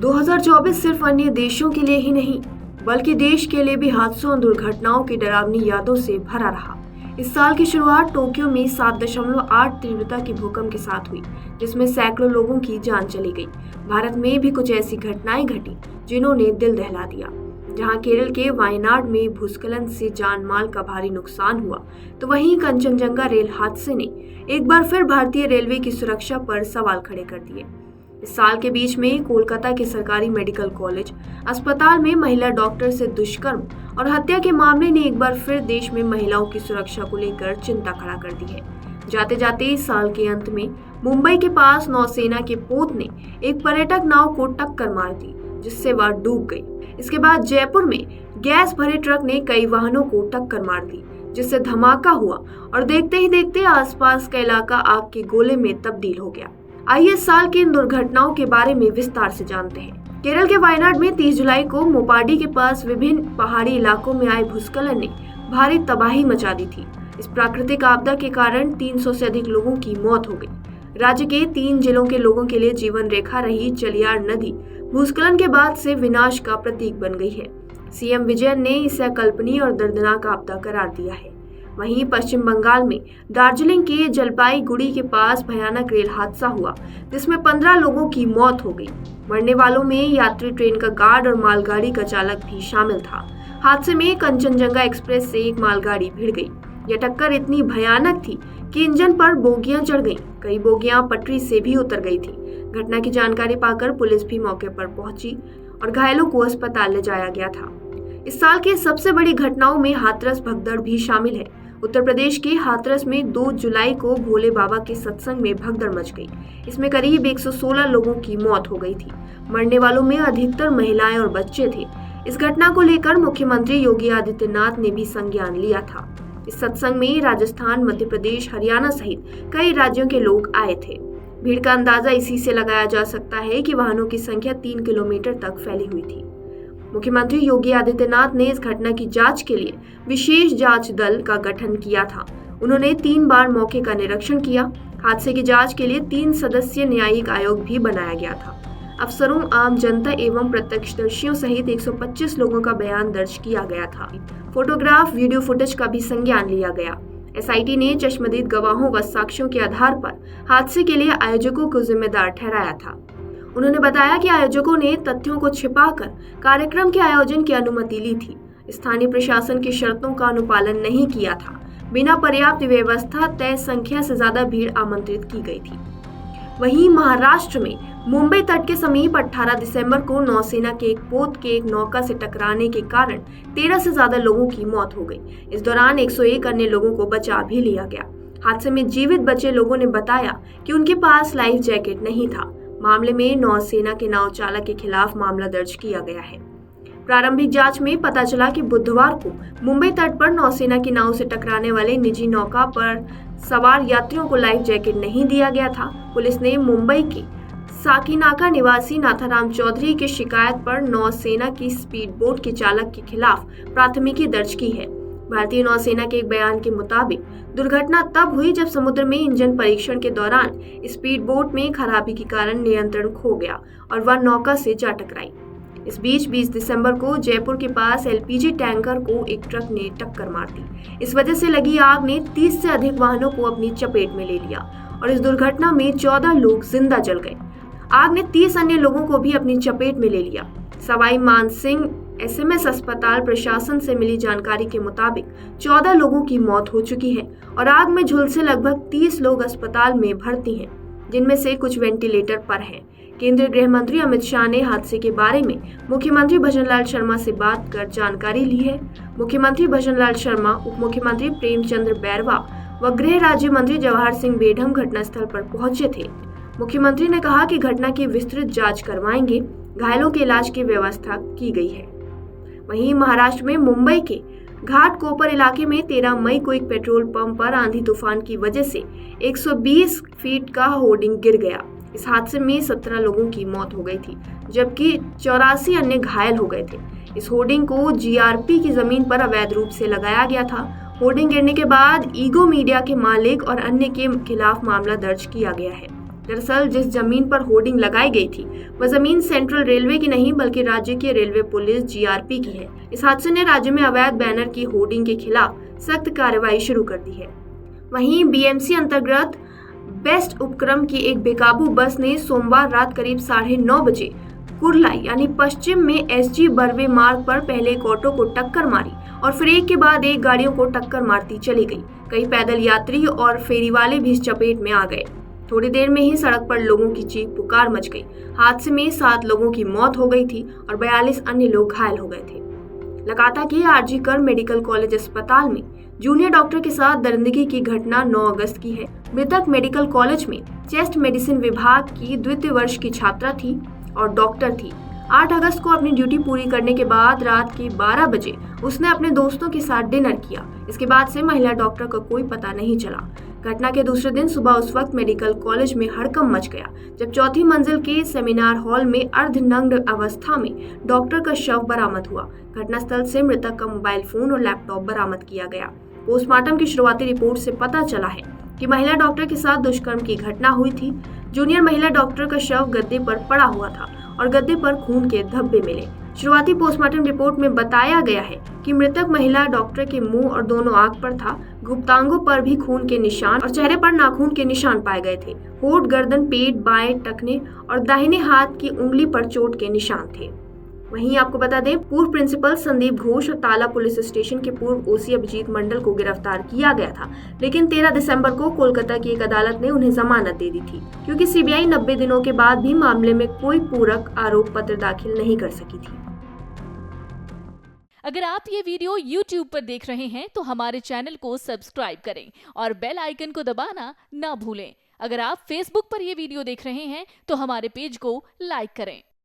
2024 सिर्फ अन्य देशों के लिए ही नहीं बल्कि देश के लिए भी हादसों और दुर्घटनाओं की डरावनी यादों से भरा रहा। इस साल की शुरुआत टोक्यो में 7.8 तीव्रता के भूकंप के साथ हुई, जिसमें सैकड़ों लोगों की जान चली गई। भारत में भी कुछ ऐसी घटनाएं घटी जिन्होंने दिल दहला दिया। जहां केरल के वायनाड में भूस्खलन से जान माल का भारी नुकसान हुआ, तो वहीं कंचनजंगा रेल हादसे ने एक बार फिर भारतीय रेलवे की सुरक्षा पर सवाल खड़े कर दिए। इस साल के बीच में कोलकाता के सरकारी मेडिकल कॉलेज अस्पताल में महिला डॉक्टर से दुष्कर्म और हत्या के मामले ने एक बार फिर देश में महिलाओं की सुरक्षा को लेकर चिंता खड़ा कर दी है। जाते जाते इस साल के अंत में मुंबई के पास नौसेना के पोत ने एक पर्यटक नाव को टक्कर मार दी, जिससे वह डूब गई। इसके बाद जयपुर में गैस भरे ट्रक ने कई वाहनों को टक्कर मार दी, जिससे धमाका हुआ और देखते ही देखते आसपास का इलाका आग के गोले में तब्दील हो गया। आइए इस साल की इन दुर्घटनाओं के बारे में विस्तार से जानते हैं। केरल के वायनाड में 30 जुलाई को मोपाडी के पास विभिन्न पहाड़ी इलाकों में आए भूस्खलन ने भारी तबाही मचा दी थी। इस प्राकृतिक आपदा के कारण 300 से अधिक लोगों की मौत हो गई। राज्य के 3 जिलों के लोगों के लिए जीवन रेखा रही चलियार नदी भूस्खलन के बाद से विनाश का प्रतीक बन गई है। सीएम विजयन ने इसे अकल्पनीय और दर्दनाक आपदा करार दिया है। वहीं पश्चिम बंगाल में दार्जिलिंग के जलपाईगुड़ी के पास भयानक रेल हादसा हुआ, जिसमें 15 लोगों की मौत हो गई। मरने वालों में यात्री ट्रेन का गार्ड और मालगाड़ी का चालक भी शामिल था। हादसे में कंचनजंगा एक्सप्रेस से एक मालगाड़ी भिड़ गई। यह टक्कर इतनी भयानक थी कि इंजन पर बोगियां चढ़ गईं। कई बोगियां पटरी से भी उतर गई थी। घटना की जानकारी पाकर पुलिस भी मौके पर पहुंची और घायलों को अस्पताल ले जाया गया था। इस साल की सबसे बड़ी घटनाओं में हाथरस भगदड़ भी शामिल है। उत्तर प्रदेश के हाथरस में 2 जुलाई को भोले बाबा के सत्संग में भगदड़ मच गई। इसमें करीब 116 लोगों की मौत हो गई थी। मरने वालों में अधिकतर महिलाएं और बच्चे थे। इस घटना को लेकर मुख्यमंत्री योगी आदित्यनाथ ने भी संज्ञान लिया था। इस सत्संग में राजस्थान, मध्य प्रदेश, हरियाणा सहित कई राज्यों के लोग आए थे। भीड़ का अंदाजा इसी से लगाया जा सकता है कि वाहनों की संख्या 3 किलोमीटर तक फैली हुई थी। मुख्यमंत्री योगी आदित्यनाथ ने इस घटना की जांच के लिए विशेष जांच दल का गठन किया था। उन्होंने 3 बार मौके का निरीक्षण किया। हादसे की जांच के लिए 3 सदस्यीय न्यायिक आयोग भी बनाया गया था। अफसरों, आम जनता एवं प्रत्यक्षदर्शियों सहित 125 लोगों का बयान दर्ज किया गया था। फोटोग्राफ, वीडियो फुटेज का भी संज्ञान लिया गया। एसआईटी ने चश्मदीद गवाहों व साक्ष्यों के आधार पर हादसे के लिए आयोजकों को जिम्मेदार ठहराया था। उन्होंने बताया कि आयोजकों ने तथ्यों को छिपाकर कार्यक्रम के आयोजन की अनुमति ली थी। स्थानीय प्रशासन की शर्तों का अनुपालन नहीं किया था। बिना पर्याप्त व्यवस्था तय संख्या से ज्यादा भीड़ आमंत्रित की गई थी। वहीं महाराष्ट्र में मुंबई तट के समीप 18 दिसंबर को नौसेना के एक पोत के एक नौका से टकराने के कारण 13 से ज्यादा लोगों की मौत हो गई। इस दौरान 101 अन्य लोगों को बचा भी लिया गया। हादसे में जीवित बचे लोगों ने बताया कि उनके पास लाइफ जैकेट नहीं था। मामले में नौसेना के नाव चालक के खिलाफ मामला दर्ज किया गया है। प्रारंभिक जांच में पता चला कि बुधवार को मुंबई तट पर नौसेना की नाव से टकराने वाले निजी नौका पर सवार यात्रियों को लाइफ जैकेट नहीं दिया गया था। पुलिस ने मुंबई के साकीनाका निवासी नाथाराम चौधरी की शिकायत पर नौसेना की स्पीड बोट के चालक के खिलाफ प्राथमिकी दर्ज की है। भारतीय नौसेना के एक बयान के मुताबिक दुर्घटना तब हुई जब समुद्र में इंजन परीक्षण के दौरान स्पीड बोट में खराबी के कारण नियंत्रण खो गया और वह नौका से जा टकराई। इस बीच 20 दिसंबर को जयपुर के पास एलपीजी टैंकर को एक ट्रक ने टक्कर मार दी। इस वजह से लगी आग ने 30 से अधिक वाहनों को अपनी चपेट में ले लिया और इस दुर्घटना में 14 लोग जिंदा जल गए। आग ने 30 अन्य लोगों को भी अपनी चपेट में ले लिया। सवाई मानसिंह एसएमएस अस्पताल प्रशासन से मिली जानकारी के मुताबिक 14 लोगों की मौत हो चुकी है और आग में झुलसे लगभग 30 लोग अस्पताल में भर्ती हैं, जिनमें से कुछ वेंटिलेटर पर हैं। केंद्रीय गृह मंत्री अमित शाह ने हादसे के बारे में मुख्यमंत्री भजनलाल शर्मा से बात कर जानकारी ली है। मुख्यमंत्री भजनलाल शर्मा, उप मुख्यमंत्री प्रेमचंद्र बैरवा व गृह राज्य मंत्री जवाहर सिंह बेढम घटनास्थल पर पहुंचे थे। मुख्यमंत्री ने कहा कि घटना की विस्तृत जांच करवाएंगे। घायलों के इलाज की व्यवस्था की गई है। वहीं महाराष्ट्र में मुंबई के घाटकोपर इलाके में 13 मई को एक पेट्रोल पंप पर आंधी तूफान की वजह से 120 फीट का होर्डिंग गिर गया। इस हादसे में 17 लोगों की मौत हो गई थी, जबकि 84 अन्य घायल हो गए थे। इस होर्डिंग को जीआरपी की जमीन पर अवैध रूप से लगाया गया था। होर्डिंग गिरने के बाद ईगो मीडिया के मालिक और अन्य के खिलाफ मामला दर्ज किया गया है। दरअसल जिस जमीन पर होर्डिंग लगाई गई थी वह जमीन सेंट्रल रेलवे की नहीं बल्कि राज्य की रेलवे पुलिस जीआरपी की है। इस हादसे ने राज्य में अवैध बैनर की होर्डिंग के खिलाफ सख्त कार्रवाई शुरू कर दी है। वहीं बीएमसी अंतर्गत बेस्ट उपक्रम की एक बेकाबू बस ने सोमवार रात करीब 9:30 बजे कुर्ला यानी पश्चिम में एसजी बर्वे मार्ग पर पहले एक ऑटो को टक्कर मारी और फिर एक के बाद एक गाड़ियों को टक्कर मारती चली गई। कई पैदल यात्री और फेरी वाले भी इस चपेट में आ गए। थोड़ी देर में ही सड़क पर लोगों की चीख पुकार मच गई। हादसे में 7 लोगों की मौत हो गई थी और 42 अन्य लोग घायल हो गए थे। लकाता के आरजी कर मेडिकल कॉलेज अस्पताल में जूनियर डॉक्टर के साथ दरिंदगी की घटना 9 अगस्त की है। मृतक मेडिकल कॉलेज में चेस्ट मेडिसिन विभाग की द्वितीय वर्ष की छात्रा थी और डॉक्टर थी। 8 अगस्त को अपनी ड्यूटी पूरी करने के बाद रात के 12 बजे उसने अपने दोस्तों के साथ डिनर किया। इसके बाद से महिला डॉक्टर का कोई पता नहीं चला। घटना के दूसरे दिन सुबह उस वक्त मेडिकल कॉलेज में हड़कंप मच गया जब चौथी मंजिल के सेमिनार हॉल में अर्धनग्न अवस्था में डॉक्टर का शव बरामद हुआ। घटनास्थल से मृतक का मोबाइल फोन और लैपटॉप बरामद किया गया। पोस्टमार्टम की शुरुआती रिपोर्ट से पता चला है कि महिला डॉक्टर के साथ दुष्कर्म की घटना हुई थी। जूनियर महिला डॉक्टर का शव गद्दे पर पड़ा हुआ था और गद्दे पर खून के धब्बे मिले। शुरुआती पोस्टमार्टम रिपोर्ट में बताया गया है कि मृतक महिला डॉक्टर के मुंह और दोनों आंख पर था। गुप्तांगों पर भी खून के निशान और चेहरे पर नाखून के निशान पाए गए थे। होठ, गर्दन, पेट, बाएं टखने और दाहिने हाथ की उंगली पर चोट के निशान थे। वहीं आपको बता दें, पूर्व प्रिंसिपल संदीप घोष और ताला पुलिस स्टेशन के पूर्व ओसी अभिजीत मंडल को गिरफ्तार किया गया था, लेकिन 13 दिसंबर को कोलकाता की एक अदालत ने उन्हें जमानत दे दी थी क्योंकि सीबीआई 90 दिनों के बाद भी मामले में कोई पूरक आरोप पत्र दाखिल नहीं कर सकी थी। अगर आप ये वीडियो YouTube पर देख रहे हैं तो हमारे चैनल को सब्सक्राइब करें और बेल आइकन को दबाना ना भूलें। अगर आप Facebook पर ये वीडियो देख रहे हैं तो हमारे पेज को लाइक करें।